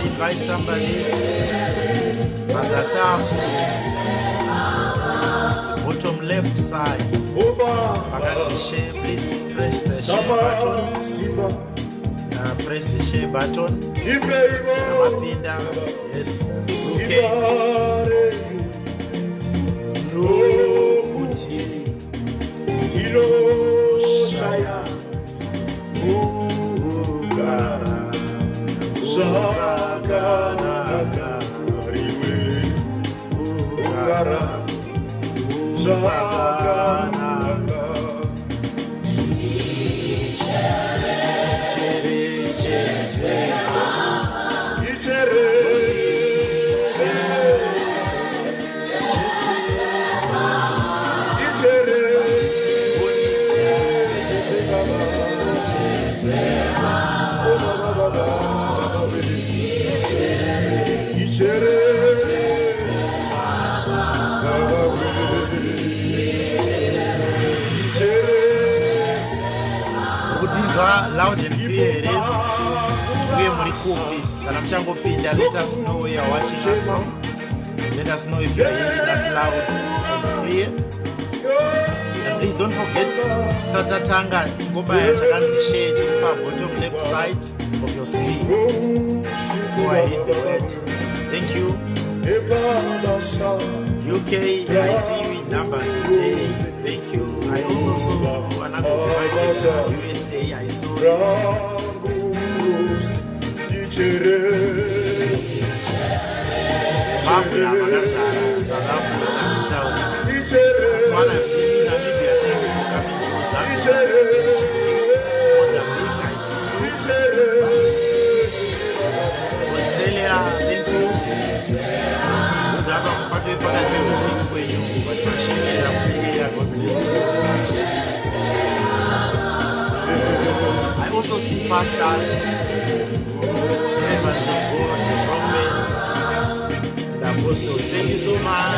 Invite somebody. As I say, bottom left side. Share, please press the share button. Press the share button. Yes. Loud and clear. Let us know where you're watching us from. Let us know if you're hearing us loud and clear. And please don't forget Satatanga share bottom left side of your screen before I read the word. Thank you. UK, I see you in numbers today. Thank you. I also saw another USA. I saw Zimbabwe, South Africa, that's one I've seen in Namibia. Thank you for coming to Mozambique, I see you. Australia, thank you. God bless you. I also see pastors, servants of God, prophets, and apostles. Thank you so much.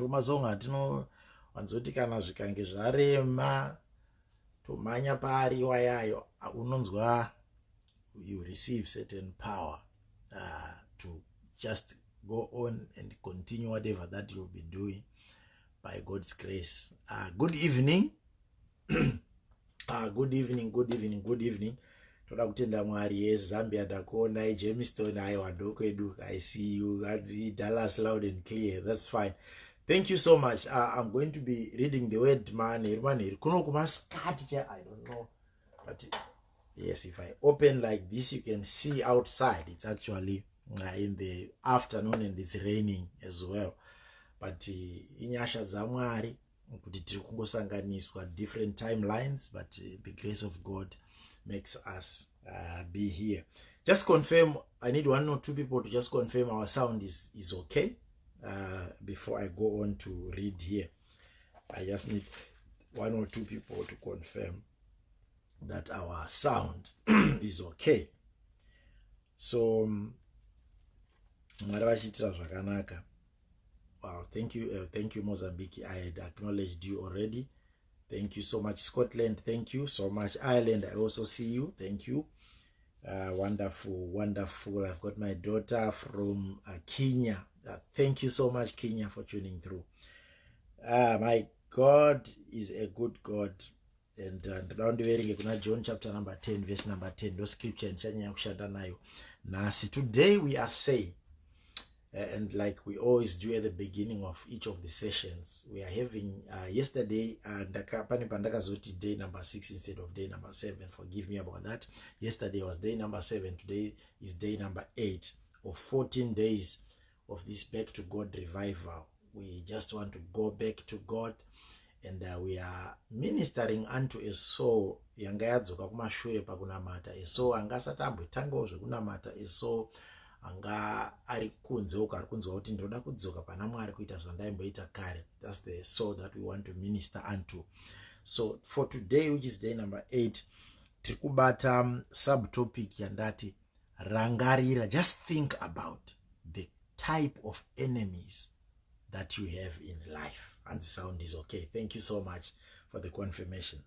Mazonga wanzoti kana zvikange zvarema tomanya pari wayayo unonzwa you receive certain power to just go on and continue whatever that you'll be doing by God's grace. Good evening. Good evening. Toda kutenda Mwari yeZambia Dakona Jamestown aiwa doko edu. I see you. That's Dallas loud and clear. That's fine. Thank you so much. I'm going to be reading the word I don't know, but yes, if I open like this, you can see outside. It's actually in the afternoon and it's raining as well. But inyasha dzamwari kuti tiri kungosanganiswa different timelines, but the grace of God makes us be here. Just confirm, I need 1 or 2 people to just confirm our sound is okay before I go on to read here. I just need 1 or 2 people to confirm that our sound is okay. So mwari vachitira zvakanaka. Wow, thank you Mozambique. I had acknowledged you already. Thank you so much. Scotland, thank you so much. Ireland, I also see you. Thank you. Wonderful, wonderful. I've got my daughter from Kenya. Thank you so much, Kenya, for tuning through. My God is a good God. And John chapter number 10, verse number 10. Those scripture today we are saying, and like we always do at the beginning of each of the sessions, we are having yesterday day number 6 instead of day number 7. Forgive me about that. Yesterday was day number 7. Today is day number 8 of 14 days of this Back to God revival. We just want to go back to God, and we are ministering unto a soul yanga yadzoka kumashure pakunamata, a soul angasati ambotangawo zvekunamata, a soul anga ari kunze uko ari kunzwa kuti ndoda kudzoka pana Mwari kuita zvandaimboita kare. That's the soul that we want to minister unto. So for today, which is day number 8, tiri kubata subtopic yandati rangarira. Just think about the type of enemies that you have in life. And the sound is okay. Thank you so much for the confirmation.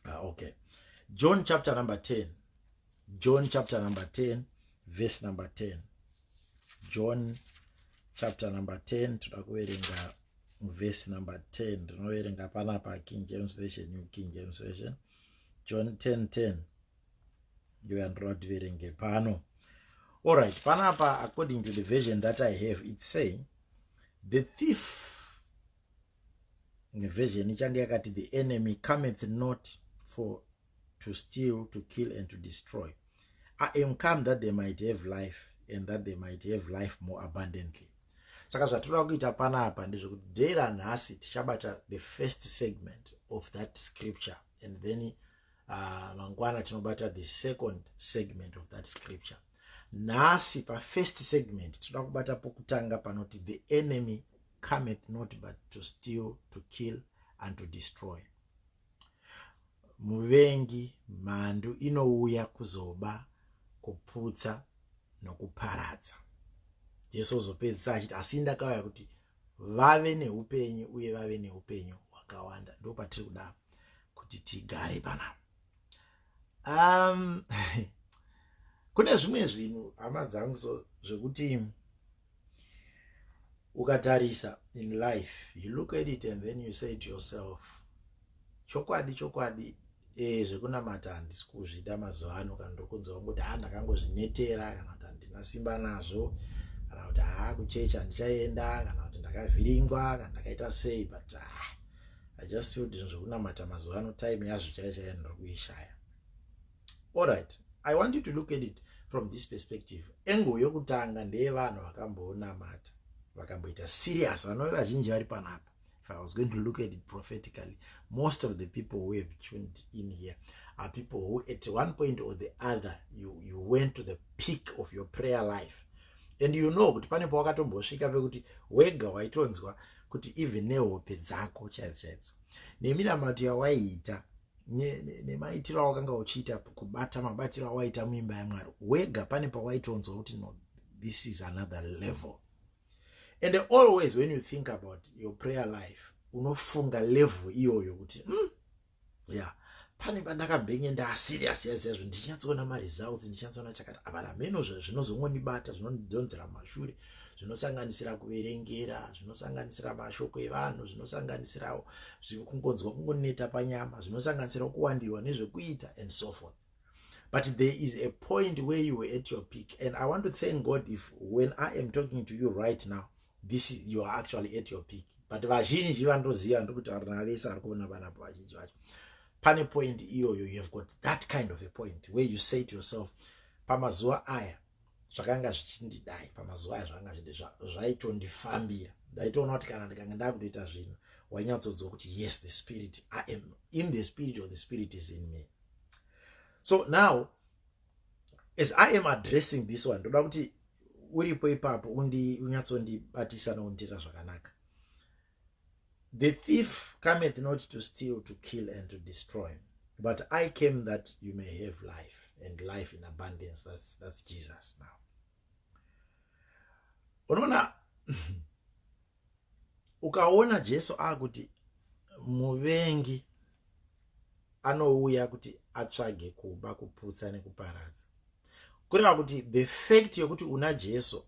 Okay. John chapter number 10. John chapter number 10, verse number 10. John chapter number 10, tutakuverenga verse number 10. Tinoverenga panapa King James Version, New King James Version. John 10:10. You are not verenge pano. All right, panapa, according to the version that I have, it's saying, the thief, in the version, the enemy cometh not for to steal, to kill, and to destroy. I am come that they might have life, and that they might have life more abundantly. Saka zvatoda kuita panapa ndezvekuti day ranhasi tichabata the first segment of that scripture, and then mangwana tinobata the second segment of that scripture. Nhasi pa first segment toda kubata pokutanga panoti the enemy cometh not but to steal, to kill, and to destroy. Muvengi, mhandu inouya kuzoba, kuputsa nokuparadza. Jesu zopedzisa achiti asi ndakauya kuti vave neupenyu uye vave neupenyu hwakawanda. Ndo patiri kuda kuti tigare panapa. Kune zvimwe zvinhu hama dzangu zvekuti ukatarisa in life, you look at it and then you say to yourself, chokwadi zvekunamata handisi kuzvida mazuva ano, kana ndokunzwa kuti ndakangozvinetera, kana kuti handina simba nazvo, kana kuti kuchechi handichaenda, kana kuti ndakavhiringwa, kana ndakaita sei, but I just feel kuti zvekunamata mazuva ano time yazvo chaichaya ndiri kuishaya. All right, I want you to look at it from this perspective. Engo yokutanga ndeye vanhu vakambonamata, vakamboita serious, vanove vazhinji vari panapa. If I was going to look at it prophetically, most of the people who have tuned in here are people who at one point or the other you went to the peak of your prayer life, and you know kuti pane pawakatombosvika pekuti wega waitonzwa kuti even nehope dzako chaidzo neminamato yawaiita nemaitiro awakanga uchiita, kubata mabatiro awaita muimba yaMwari, wega pane pawaitonzwa kuti no, this is another level. And always when you think about your prayer life, unofunga level iyoyo kuti yeah, pane pandakambenge nda serious yazvo, ndichanyatsona maresults, ndichanyatsona chakati. Apana meno zvinozongonibata, zvinondidonzera mashure, zvinosanganisira kuverengera, zvinosanganisira mashoko evanhu, zvinosanganisira kungonzwa kungoneta panyama, zvinosanganisira kuwandirwa nezvekuita, and so forth. But there is a point where you were at your peak, and I want to thank God if when I am talking to you right now, this is, you are actually at your peak. But vazhinji vandoziva ndokuti varina vese vari kuona vanapo vazhinji vacho. Pane point iyoyo, you have got that kind of a point where you say to yourself, pamazuva aya zvakanga zvichindidai pamazuva ayo zvakanga zvaitondifambira. Ndaitoona kuti kana ndikanga ndakutoita zvinhu wainyatsodzwa kuti yes, the spirit, I am in the spirit, or the spirit is in me. So now as I am addressing this one, ndoda kuti uripo ipapo unyatsondibatisa noundira zvakanaka. The thief cometh not to steal, to kill, and to destroy, but I came that you may have life, and life in abundance. That's Jesus now. Unaona, ukaona Jesu akuti muvengi anouya kuti atsvage kuba, kuputsa nekuparadza, kureva kuti the fact yokuti una Jesu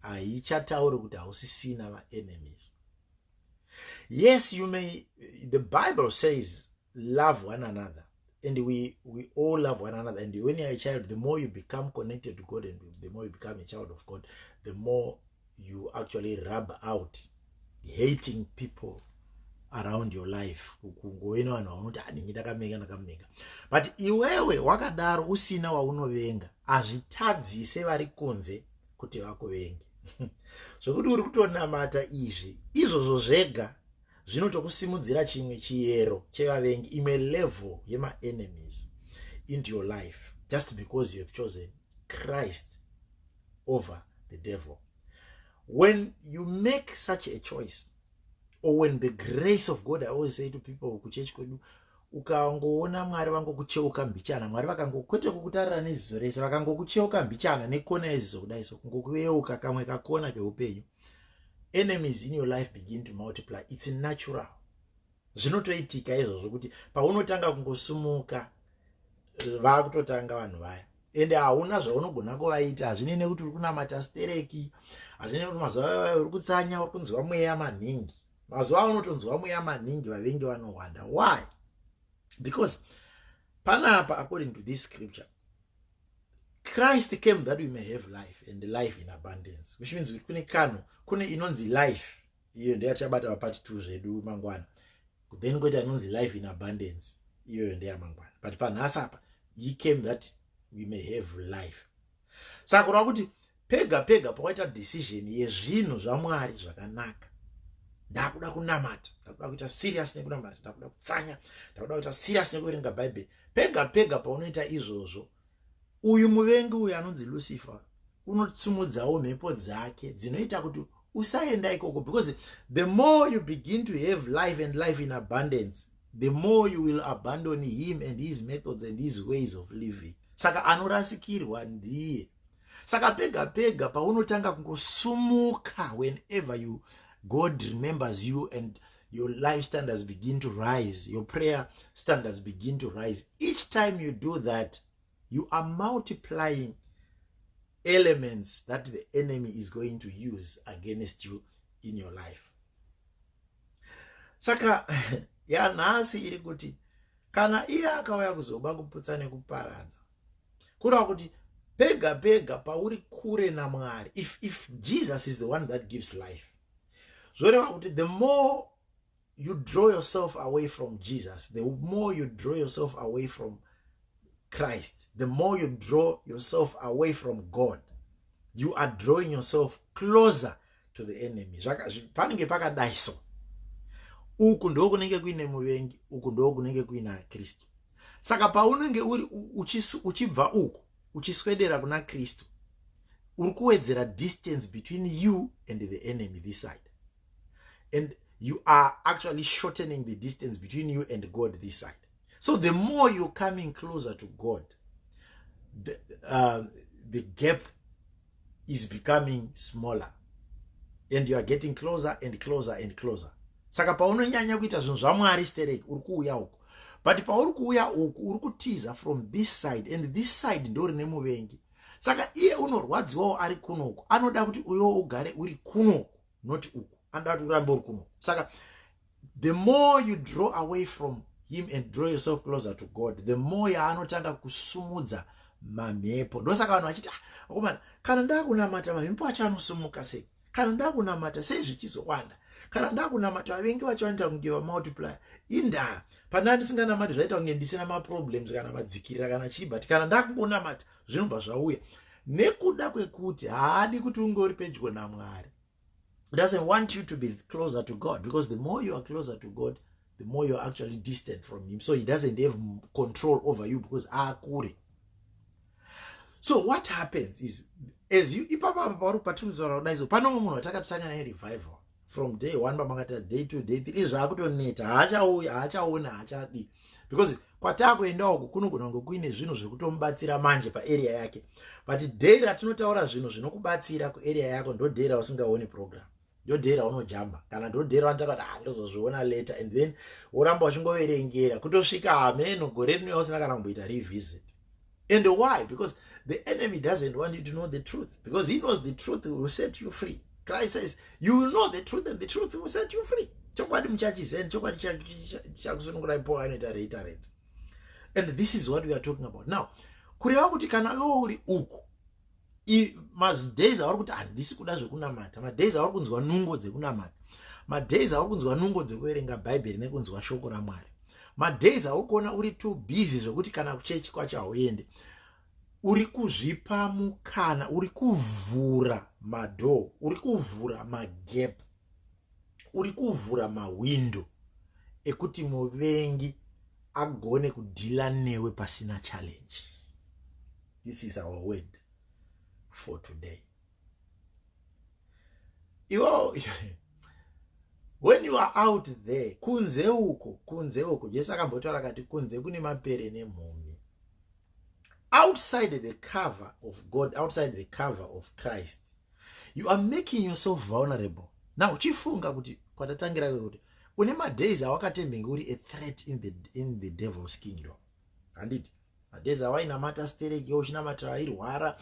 haichatauri kuti hausisina ma-enemies. Yes, you may, the Bible says love one another, and we all love one another, and when you're a child, the more you become connected to God, and the more you become a child of God, the more you actually rub out hating people around your life. But iwewe wakadaro usina waunovenga, azvitadzise vari kunze kuti vakuvengi. Zvokuti uri kutonamata izvozvo zvega zvinotokusimudzira chimwe chiyero chevavengi, imwe level yema enemies into your life, just because you have chosen Christ over the devil. When you make such a choice, or when the grace of God, I always say to people kuchechi kwedu, ukangoona Mwari vangokucheuka mbichana, Mwari vakangokwete kukutarira neziso rese, vakangokucheuka mbichana nekona yeziso kudai, so kungokuyeuka kamwe kakona keupenyu, enemies in your life begin to multiply. It's natural. Zvinotoitika izvozvo kuti paunotanga kungosumuka vakutotanga vanhu vaya, ende hauna zvaunogona kuvaita. Hazvinene kuti uri kunamata stereki, hazvinene kuti mazuva uri kutsanya, uri kunzwa mweya maningi. Mazuva unotonzwa mweya maningi, vavengi vanowanda. Why? Because panapa, according to this scripture, Christ came that we may have life, and life in abundance, which means kune kano, kune inonzi life, iyo ndeya chabata wapati 2 zvedu mangwana, then koita inonzi life in abundance, iyo ndeya mangwana. But panhasapa, he came that we may have life. Saka kurava kuti pega pawaita decision yezvinhu zvaMwari zvakanaka, ndakuda kunamata, ndakuda kuita serious nekunamata, ndakuda kutsanya, ndakuda kuita serious nekuverenga Bible, pega paunoita izvozvo, uyu muvengi uyu anonzi Lucifer unotsumudzawo mhepo dzake dzinoita kuti usaenda ikoko, because the more you begin to have life and life in abundance, the more you will abandon him and his methods and his ways of living. Saka anorasikirwa ndiye. Saka pega paunotanga kungosumuka, whenever God remembers you and your life standards begin to rise, your prayer standards begin to rise. Each time you do that, you are multiplying elements that the enemy is going to use against you in your life. Saka ya nhasi iri kuti kana iye akauya kuzoba kuputsa nekuparadza, kureva kuti pega pauri kure naMwari, if Jesus is the one that gives life, zvoreva kuti the more you draw yourself away from Jesus, the more you draw yourself away from Christ, the more you draw yourself away from God, you are drawing yourself closer to the enemy. Panenge pakadai so, uku ndo kunenge kuine muvengi, uku ndo kunenge kuina Kristu. Saka paunenge uri uchibva uku uchiswedera kuna Kristu, uri kuwedzera distance between you and the enemy this side, and you are actually shortening the distance between you and God this side. So the more you're coming closer to God, the gap is becoming smaller, and you are getting closer and closer and closer. Saka paunonyanya kuita zvinhu zvaMwari stereki, uri kuuya uku. But pauri kuuya uku, uri kutiza from this side, and this side ndo rine muvengi. Saka iye unorwadziwawo ari kunoku, anoda kuti uyo ugare uri kunoku, not uku. Anoda kuti urambe uri kunoku. Saka the more you draw away from him and draw yourself closer to God, the more yaanotanga kusumudza mamhepo. Ndosaka vanhu vachiti, akomana, kana ndakunamata mamhepo acho anosumuka sei? Kana ndakunamata sei zvichizowanda? Kana ndakunamata vavengi vacho vanoita kunge vamultiply? Indaa, pana ndisinganamati zvaita kunge ndisina maproblems kana madzikirira kana chii, but kana ndakungonamata zvinobva zvauya. nekuda kwekuti haadi kuti unge uri pedyo naMwari. It doesn't want you to be closer to God, because the more you are closer to God, the more you're actually distant from him. So he doesn't have control over you because akure. So what happens is, as you revival from day 1 day 2 day 3 zvakutoneta haachaona haachadi, because kwatakuenda uku kunogona kunge kuine zvinhu zvekutomubatsira manje paarea yake, but day ratinotaura zvinhu zvinokubatsira kuarea yako ndo day rausingaoni program, ndo day raunojamba, kana ndo day raunotaka kuti ndozozviona later, and then woramba uchingoverengera kutosvika ameno gore rinouya usina kana kumboita revisit. And why? Because the enemy doesn't want you to know the truth, because he knows the truth will set you free. Christ says, you will know the truth and the truth will set you free. And this is what we are talking about. Now, kureva kuti kana uri uku, days auri kuti handisi kuda zvekunamata, madays auri kunzwa nungo dzekunamata, madays auri kunzwa nungo dzekuverenga bhaibheri nekunzwa shoko raMwari, madays auri kuona uri too busy zvokuti kana kuchechi kwacho hauende, uri kuzvipa mukana, uri kuvhura madoo, uri kuvhura magap, uri kuvhura mawindo ekuti muvengi agone kudhila newe pasina challenge. This is our word for today. When you are out there, kunze uko, Jesu akambotaura akati kunze kune mapere nemhumbi. Outside the cover of God, outside the cover of Christ, you are making yourself vulnerable. Now, uchifunga kuti kwatatangira kuti une madays awakatembenga uri a threat in the devil's kingdom. Handiti madays awainamata stereki uchinamata airwara,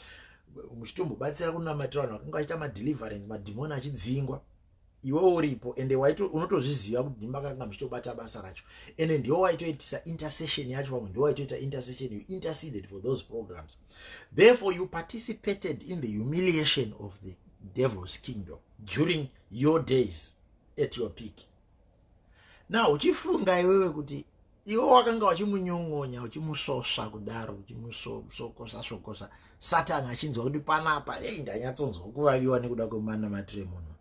muchitombobatsira kunamatira vanhu vakanga vachiita madeliverance, madhimoni achidzingwa, iwe uripo, ende unotozviziva kuti ndima kanga muchitobata basa racho, ende ndiwo waitoitisa intercession yacho, pamwe ndiwo waitoita intercession, you interceded for those programs, therefore you participated in the humiliation of the devil's kingdom during your days at your peak. Now uchifunga iwewe kuti iwe wakanga wachimunyongonya, uchimusvosva kudaro, uchimusvokosa, Satani achinzwa kuti panapa ndanyatsonzwa kuvaviwa nekuda kwemana matremono.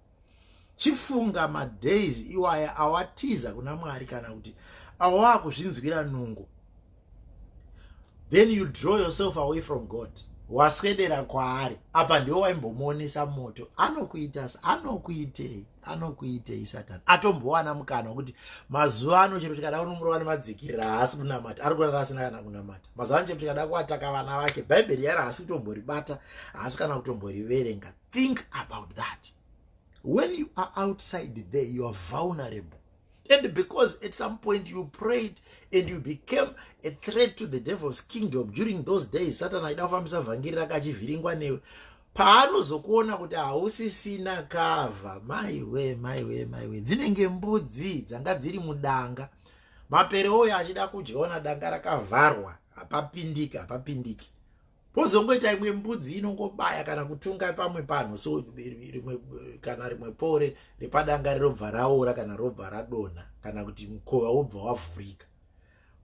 Chifunga madays iwaya awatiza kuna Mwari kana kuti awakuzvinzwira nungo, then you draw yourself away from God, waswedera kwaari, apa ndiwo waimbomuonesa moto. Anokuitei Satani, atombowana mukana wekuti mazuva ano chero tikada kunomurova nemadzikirira haasi kunamata, ari kurara asina kana kunamata. Mazuva ano chero tikada kuataka vana vake, bhaibheri yari haasi kutomboribata, haasi kana kutomboriverenga. Think about that. When you are outside there, you are vulnerable. And because at some point you prayed and you became a threat to the devil's kingdom during those days, Satan aida kufambisa vhangeri rakachivhiringwa newe, paanozokuona kuti hausisina kavha, maiwe, dzinenge mbudzi dzanga dziri mudanga, mapere oyo achida kudyaona danga rakavharwa, hapapindiki. Pozongoita imwe mbudzi inongobaya kana kutunga pamwe pano, so kana rimwe pore repadanga rinobva raora kana robva radonha, kana kuti mukova wobva wavhurika.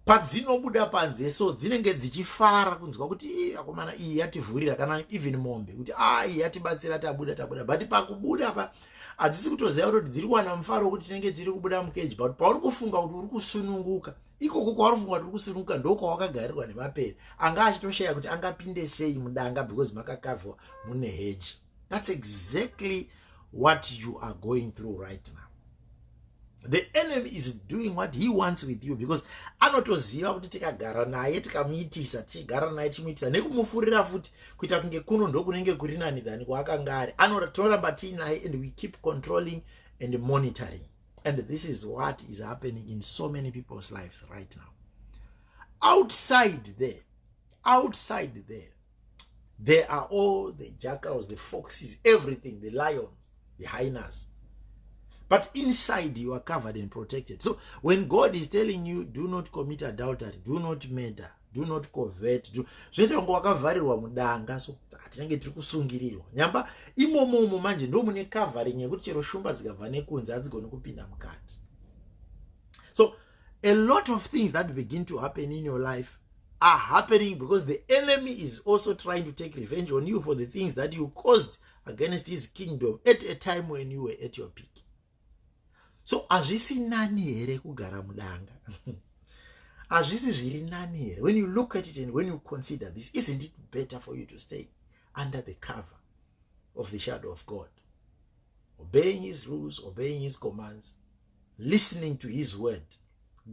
Padzinobuda panze, so dzinenge dzichifara kunzwa kuti akomana iyi yativhurira, kana even mombe kuti iyi yatibatsira tabuda. But pakubuda pa hadzisi kutoziva kuti dziri kuwana mufaro kuti tinenge tiri kubuda mukeji, but pauri kufunga kuti uri kusununguka, ikoko kwauri kufunga kuti uri kusununguka ndokwawakagarirwa nemapere, anga achitoshaya kuti angapinde sei mudanga because makakavhwa mune hedge. That's exactly what you are going through right now. The enemy is doing what he wants with you, because anotoziva kuti tikagara naye tikamuitisa, tichigara naye tichimuitisa nekumufurira futi kuita kunge kuno ndokunenge kuri nani than kwaakanga ari, anotoramba tiinaye, and we keep controlling and monitoring. And this is what is happening in so many people's lives right now. Outside there, there are all the jackals, the foxes, everything, the lions, the hyenas. But inside you are covered and protected. So when God is telling you, do not commit adultery, do not murder, do not covet, zvoitango wakavharirwa mudanga, so tinenge tiri kusungirirwa. Nyamba imomo manje ndo mune covering yekuti chero shumba dzikabva nekunze hadzigoni kupinda mukati. So a lot of things that begin to happen in your life are happening because the enemy is also trying to take revenge on you for the things that you caused against his kingdom at a time when you were at your peak. So hazvisi nani here kugara mudanga. Hazvisi zviri nani here. When you look at it and when you consider this, isn't it better for you to stay under the cover of the shadow of God, obeying his rules, obeying his commands, listening to his word,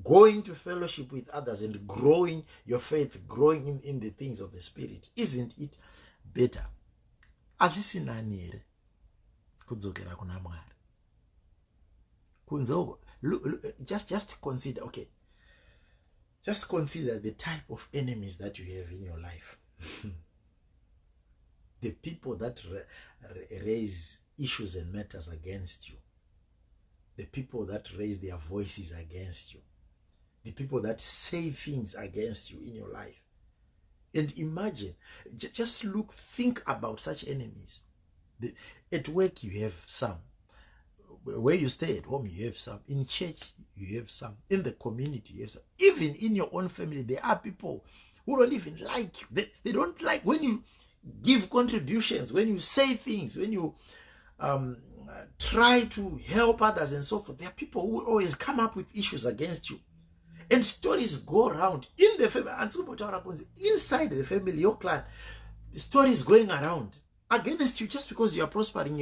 going to fellowship with others and growing your faith, growing in the things of the Spirit? Isn't it better? Hazvisi nani here kudzokera kuna Mwari. Just consider, okay, just consider the type of enemies that you have in your life. The people that raise issues and matters against you, the people that raise their voices against you, the people that say things against you in your life. And imagine, just look, think about such enemies. At work you have some, where you stay at home you have some, in church you have some, in the community you have some, even in your own family there are people who don't even like you. They don't like when you give contributions, when you say things, when you try to help others and so forth. There are people who will always come up with issues against you, and stories go around in the family. Inside the family, your clan, the stories going around against you just because you are prospering.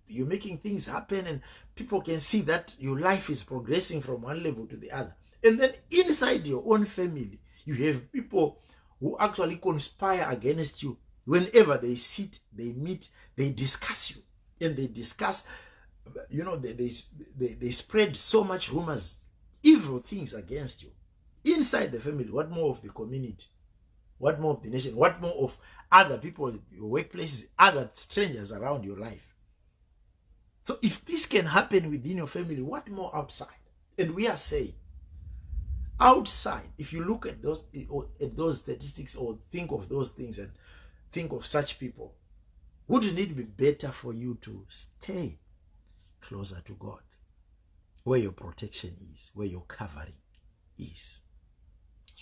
You're making things happen, and people can see that your life is progressing from one level to the other. And then inside your own family, you have people who actually conspire against you. Whenever they sit, they meet, they discuss you, and they discuss, they spread so much rumors, evil things against you inside the family. What more of the community? What more of the nation? What more of other people, your workplaces, other strangers around your life? So if this can happen within your family, what more outside? And we are saying, outside, if you look at those statistics or think of those things and think of such people, wouldn't it be better for you to stay closer to God, where your protection is, where your covering is?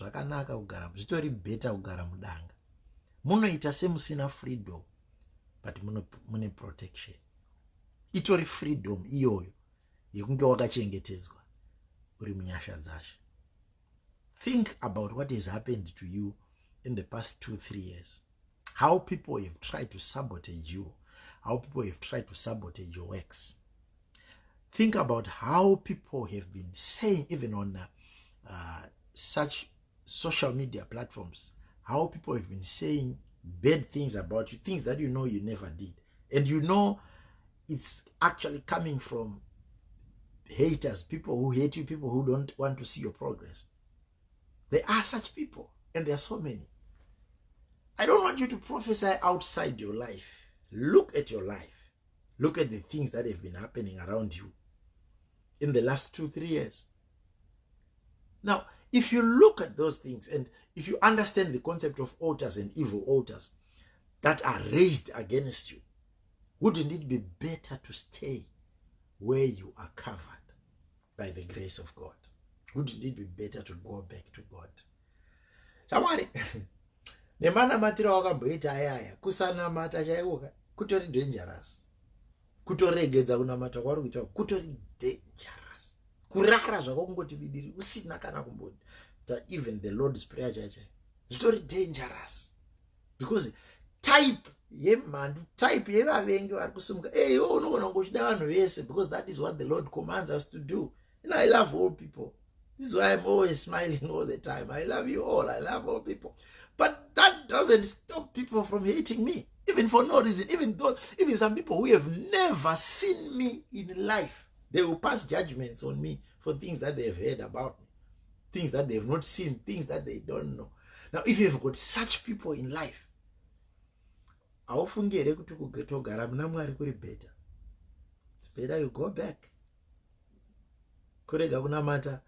Zvakanaka kugara, zvitori better kugara mudanga. Munoita semusina freedom, but mune protection. Itori freedom iyoyo yekunge wakachengetedzwa uri munyasha dzashe. Think about what has happened to you in the past 2-3 years. How people have tried to sabotage you. How people have tried to sabotage your works. Think about how people have been saying, even on such social media platforms, how people have been saying bad things about you, things that you know you never did. And you know it's actually coming from haters, people who hate you, people who don't want to see your progress. There are such people, and there are so many. I don't want you to prophesy outside your life. Look at your life. Look at the things that have been happening around you in the last 2-3 years. Now, if you look at those things, and if you understand the concept of altars and evil altars that are raised against you, wouldn't it be better to stay where you are covered by the grace of God? Wouldn't it be better to go back to God? Shamwari, nemana matira wakamboita ayaya kusanamata chaiwoka kutori dangerous. Kutoregedza kunamata kwari kuita kutori dangerous. Kurara zvakongoti bidiri usina kana kumboti. Even the Lord's Prayer chaicha zvitori dangerous, because type yemhandu, type yevavengi vari kusumuka, iwe unogona kungochida vanhu vese, because that is what the Lord commands us to do. And I love all people. This is why I'm always smiling all the time. I love you all. I love all people. But that doesn't stop people from hating me, even for no reason. Even some people who have never seen me in life, they will pass judgments on me for things that they have heard about me, things that they have not seen, things that they don't know. Now, if you have got such people in life, aufungire kuti kugara muna Mwari kuri better. It's better you go back. Kurega kunamata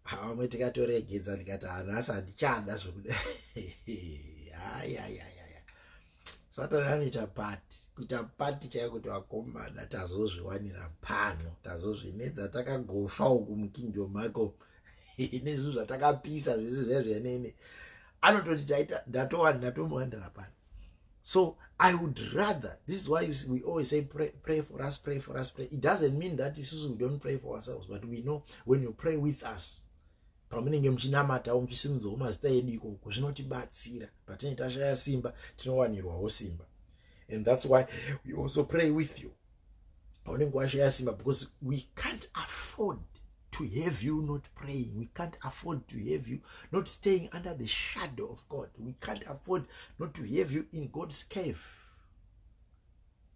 hamwe tikatoregedza tikati anhu handichada zvokuda. Satani anoita pati kuita pati chaiyo kuti vakomana tazozviwanira pano, tazozvinedza takagofa uku mukingdom mako. nezvinhu zvatakapisa zvisi zvezvenene anototi taita ndatomuwandira pano. So I would rather, this is why we always say pray for us, pray for us, pray. It doesn't mean that we don't pray for ourselves, but we know when you pray with us, pamunenge muchinamata muchisimudzawo mazita edu ikoko zvinotibatsira patine tashaya simba tinowanirwawo simba. And that's why we also pray with you paunenge washaya simba, because we can't afford to have you not praying. We can't afford to have you not staying under the shadow of God. We can't afford not to have you in God's cave,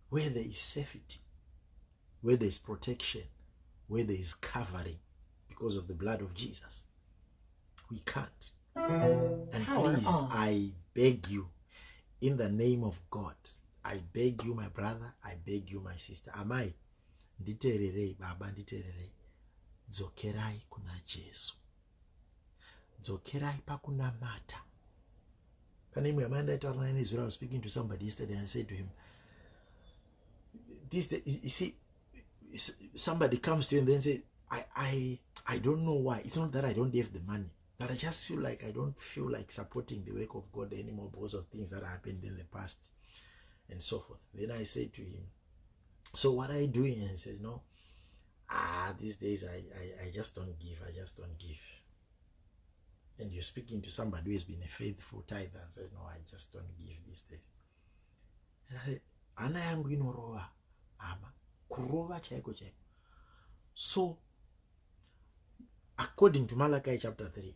where there is safety, where there is protection, where there is covering because of the blood of Jesus. We can't. And please, I beg you, in the name of God, I beg you, my brother, I beg you, my sister, amai, nditererei baba, nditererei, dzokerai kuna Jesu, dzokerai pakunamata. Pane imwe amanda itaura naye nezuro. I was speaking to somebody yesterday and I said to him, you see, somebody comes to you and then say, I don't know why. It's not that I don't have the money, but I just feel like I don't feel like supporting the work of God anymore because of things that happened in the past and so forth. Then I say to him, so what are you doing? And he says, no, these days I just don't give. I just don't give. And you're speaking to somebody who has been a faithful tither and says, no, I just don't give these days. And I said, ana yangu inorova ama kurova chaiko chaiko. So according to Malachi chapter 3,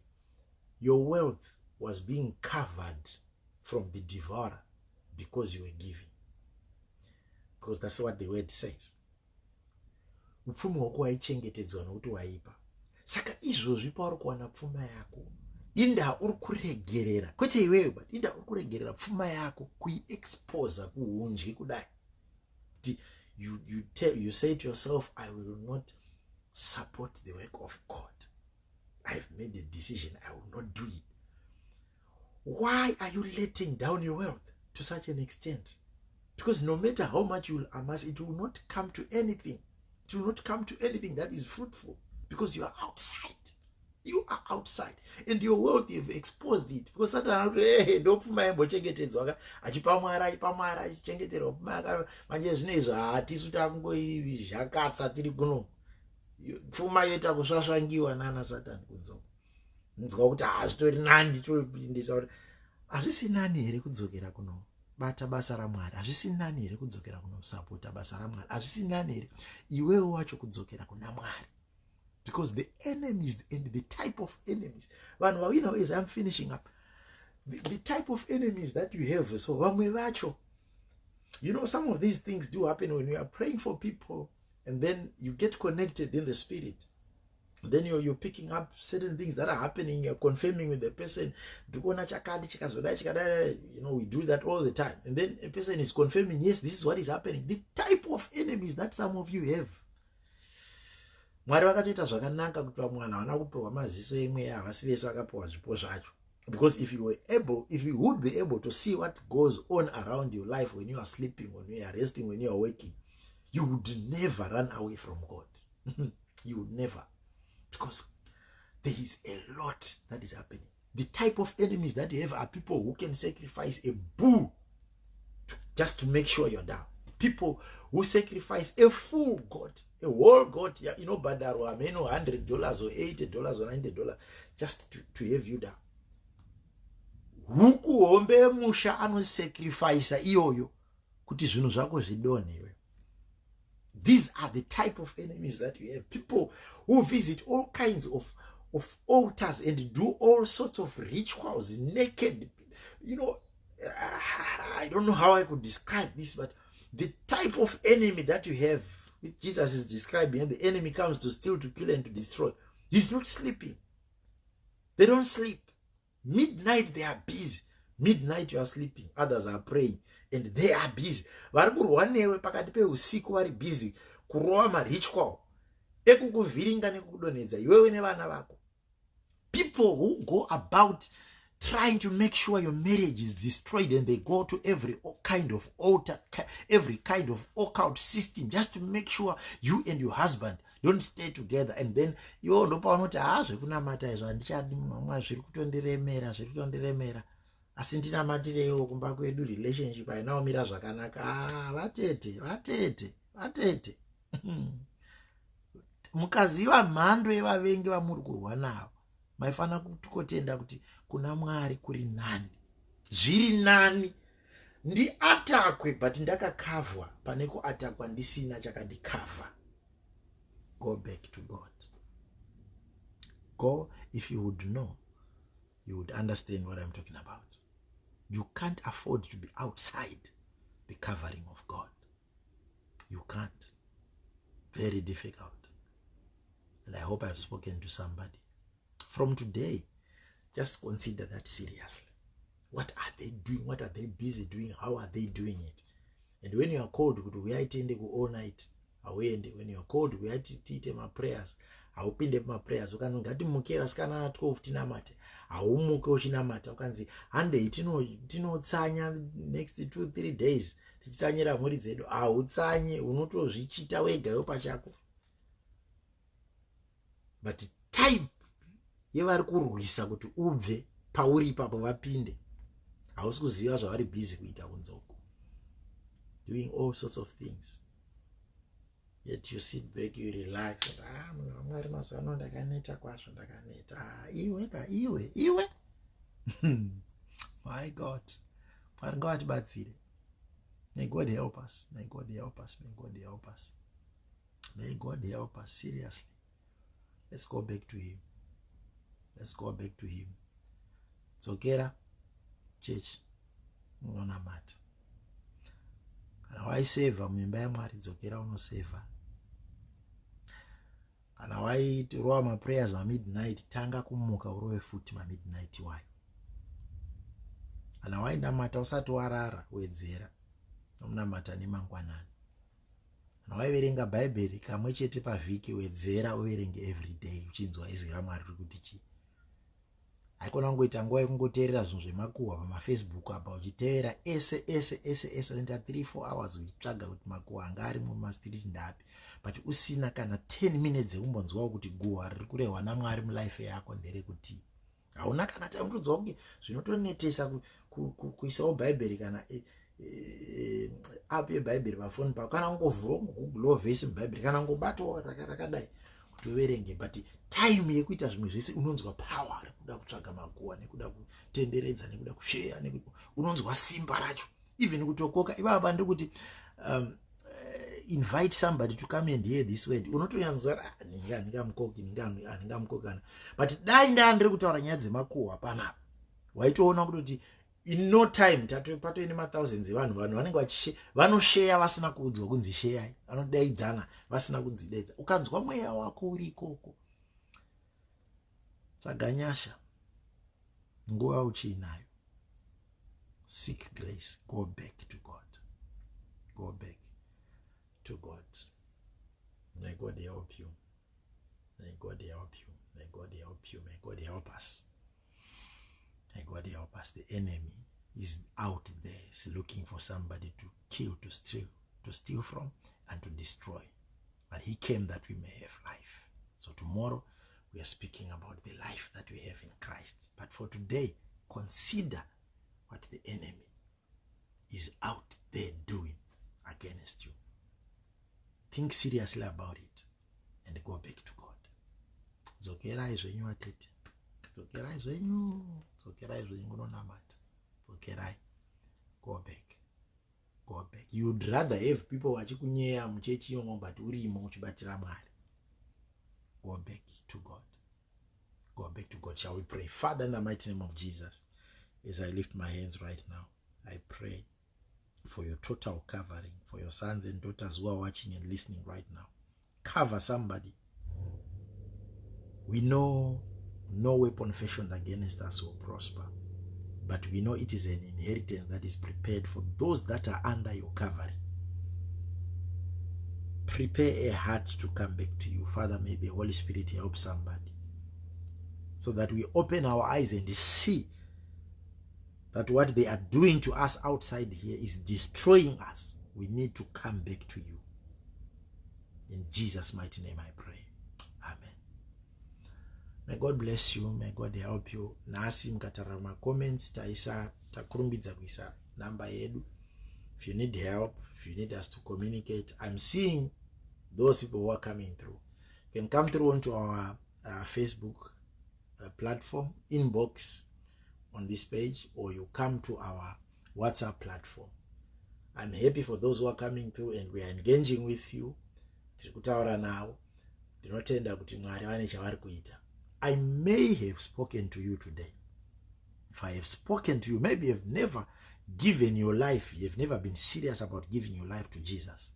your wealth was being covered from the devourer because you were giving, because that's what the word says. Upfumi wako waichengetedzwa nokuti waipa. Saka izvozvi pauri kuwana pfuma yako, inda uri kuregerera, kwete iwewe, but inda uri kuregerera pfuma yako kuiexposa kuhunji kudai. You say to yourself, I will not support the work of God. I've made a decision, I will not do it. Why are you letting down your wealth to such an extent? Because no matter how much you will amass, it will not come to anything. It will not come to anything that is fruitful, because you are outside. You are outside. And your wealth, you've exposed it. Because Satan, hey, don't put my bochengetedzwa achipamwara ipamwara achichengetera pamaka manje zvinezvo hatisi tango zvakatsa tiri kuno. Pfuma yoita kusvasvangiwa nana Satan kunzo. Nzwa kuti hazvitori nani topindisa kuti hazvisi nani here kudzokera kuno bata basa raMwari, hazvisi nani here kudzokera kuno sapota basa raMwari, hazvisi nani here iwewe wacho kudzokera kuna Mwari. Because the enemies and the type of enemies, as I'm finishing up, the type of enemies that you have, so vamwe vacho, you know, some of these things do happen when you are praying for people and then you get connected in the spirit. Then you're picking up certain things that are happening, you're confirming with the person, you know, we do that all the time. And then a person is confirming, yes, this is what is happening. The type of enemies that some of you have. Mwari vakatoita zvakanaka kuti mwana wana kupiwa maziso emweya havasi vese vakapiwa zvipo zvacho. Because if you would be able to see what goes on around your life when you are sleeping, when you are resting, when you are waking, you would never run away from God. You would never. Because there is a lot that is happening. The type of enemies that you have are people who can sacrifice a bull just to make sure you're down. People who sacrifice a full God, a whole God, you know, badaro ameno $100 or $80 or $90 just to have you down. Huku hombe musha ano sacrifice iyoyo kuti zvinhu zvako zvidonhewe. These are the type of enemies that you have. People who visit all kinds of altars and do all sorts of rituals naked. You know, I don't know how I could describe this, but the type of enemy that you have, which Jesus is describing, and the enemy comes to steal, to kill, and to destroy. He's not sleeping. They don't sleep. Midnight they are busy. Midnight you are sleeping. Others are praying. And they are busy. Varikurwanewe pakati peusiku vari busy kurova maritual ekukuvhiringa nekukudonhedza iwewe nevana vako. People who go about trying to make sure your marriage is destroyed, and they go to every kind of altar, every kind of occult system just to make sure you and your husband don't stay together. And then iwo ndopaunoti zvekunamata izvo handichadi munhu zviri kutondiremera asi ndinamatireiwo kumba kwedu relationship hainaomira zvakanaka. Vatete mukaziva mhando yevavengi vamuri kurwa navo, maifanira kutotenda kuti kuna Mwari kuri nani, zviri nani ndiatakwe but ndakakavhwa pane kuatakwa ndisina chakandikavha. Go back to God. Go. If you would know, you would understand what I'm talking about. You can't afford to be outside the covering of God. You can't. Very difficult. And I hope I've spoken to somebody. From today, just consider that seriously. What are they doing? What are they busy doing? How are they doing it? And when you are called, we are attending all night. When you are called, we are teaching my prayers. Haupinde prayers. Ukanongati muke vasikana 12 tinamate. Haumuke uchinamata. Ukanzi hande tinotsanya next 2-3 days. Tichitsanyira mhuri dzedu. Hautsanye, unotozvichita wegayo pachako. But type yevari kurwisa kuti ubve pauri ipapo vapinde. Hausi kuziva zvavari busy kuita kunzoko. Doing all sorts of things. Yet you sit back, you relax. Mwari mazano ndakaneta kwazvo ndakaneta. Iwe. My God. Mwari ngavatibatsire. May God help us. May God help us. May God help us. May God help us. Seriously. Let's go back to Him. Let's go back to Him. Dzokera church. Unonamata. Kana waisevha muimba yaMwari, dzokera unosevha. Kana waitorova maprayers midnight, tanga kumuka urove futi midnight wayo. Kana wainamata usati warara, wedzera unamata nemangwanani. Kana waiverenga bhaibheri kamwe chete pavhiki, wedzera uverenge every day uchinzwa izwi raMwari riri kuti chii. Haikona kungoita nguva yekungoteerera zvinhu zvemakuhwa pamafacebook apa uchiteerera ese unoita 3-4 hours uchitsvaga kuti makuhwa anga ari mumastreet ndapi, but usina kana 10 minutes dzekumbonzwawo kuti guhwa riri kurehwa naMwari mulife yako nderekuti. Hauna kana time kutodzwa kuti zvinotonetesa kuisawo bhaibheri kana app yebhaibheri pafoni pako, kana ungovhura kugoogle vhesi mubhaibheri, kana ungobatawo rakadai kuti uverenge. But time yekuita zvimwe zvese unonzwa power rekuda kutsvaga maguhwa, nekuda kutenderedza, nekuda kushare, unonzwa simba racho. Even kutokoka ivava ndikuti invite somebody to come and hear this word. Unotonyanzwa ningamukokana. But dai ndandiri kutaura nyaya dzemakuhwa panapa, waitoona kuti in no time patoine ma1000s evanhu vanenge vanoshare vasina kuudzwa kunzi share, vanodaidzana vasina kunzidaidza. Ukanzwa mweya wako uri ikoko, zvaganyasha nguva uchiinayo. Seek grace. Go back to God. Go back to God. May God help you. May God help you. May God help you. May God help us. May God help us. The enemy is out there. He's looking for somebody to kill, to steal from, and to destroy. But he came that we may have life. So tomorrow we are speaking about the life that we have in Christ. But for today, consider what the enemy is out there doing against you. Think seriously about it and go back to God. Dzokerai zvenyu atete. Dzokerai zvenyu. Dzokerai zvenyu munonamata. Dzokerai. Go back. Go back. You would rather have people vachikunyeya muchechi yomo but urimo uchibatira Mwari. Go back to God. Go back to God. Shall we pray? Father, in the mighty name of Jesus, as I lift my hands right now, I pray for your total covering, for your sons and daughters who are watching and listening right now. Cover somebody. We know no weapon fashioned against us will prosper, but we know it is an inheritance that is prepared for those that are under your covering. Prepare a heart to come back to you. Father, may the Holy Spirit help somebody so that we open our eyes and see that what they are doing to us outside here is destroying us, we need to come back to you. In Jesus' mighty name I pray. Amen. May God bless you. May God help you. Nasi mkatarama comments takurumbidza kuisa number yedu. If you need help, if you need us to communicate, I'm seeing those people who are coming through. You can come through onto our Facebook platform, inbox on this page, or you come to our WhatsApp platform. I'm happy for those who are coming through and we are engaging with you. I may have spoken to you today. If I have spoken to you, maybe you've never given your life, you've never been serious about giving your life to Jesus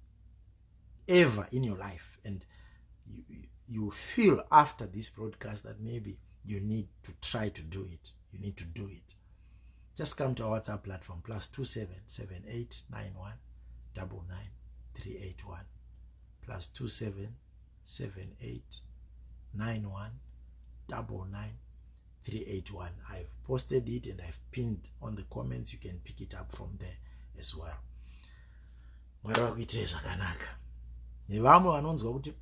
ever in your life, and you feel after this broadcast that maybe you need to try to do it. You need to do it. Just come to our WhatsApp platform, +27789999381, +27789999381. I've posted it and I've pinned on the comments. You can pick it up from there as well. Nevamwe vanonzwa kuti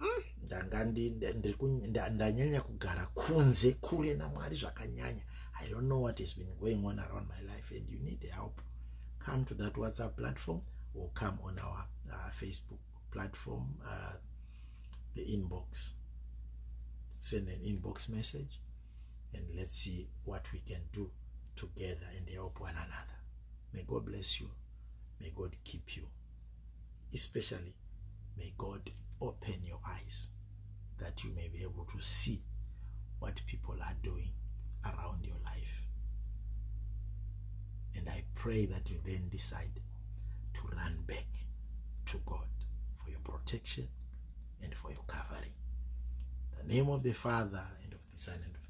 ndanyanya kugara kunze kure naMwari zvakanyanya. I don't know what has been going on around my life, and you need help. Come to that WhatsApp platform or come on our Facebook platform, the inbox. Send an inbox message and let's see what we can do together and help one another. May God bless you. May God keep you. Especially, may God open your eyes that you may be able to see what people are doing around your life. And I pray that you then decide to run back to God for your protection and for your covering. In the name of the Father, and of the Son, and of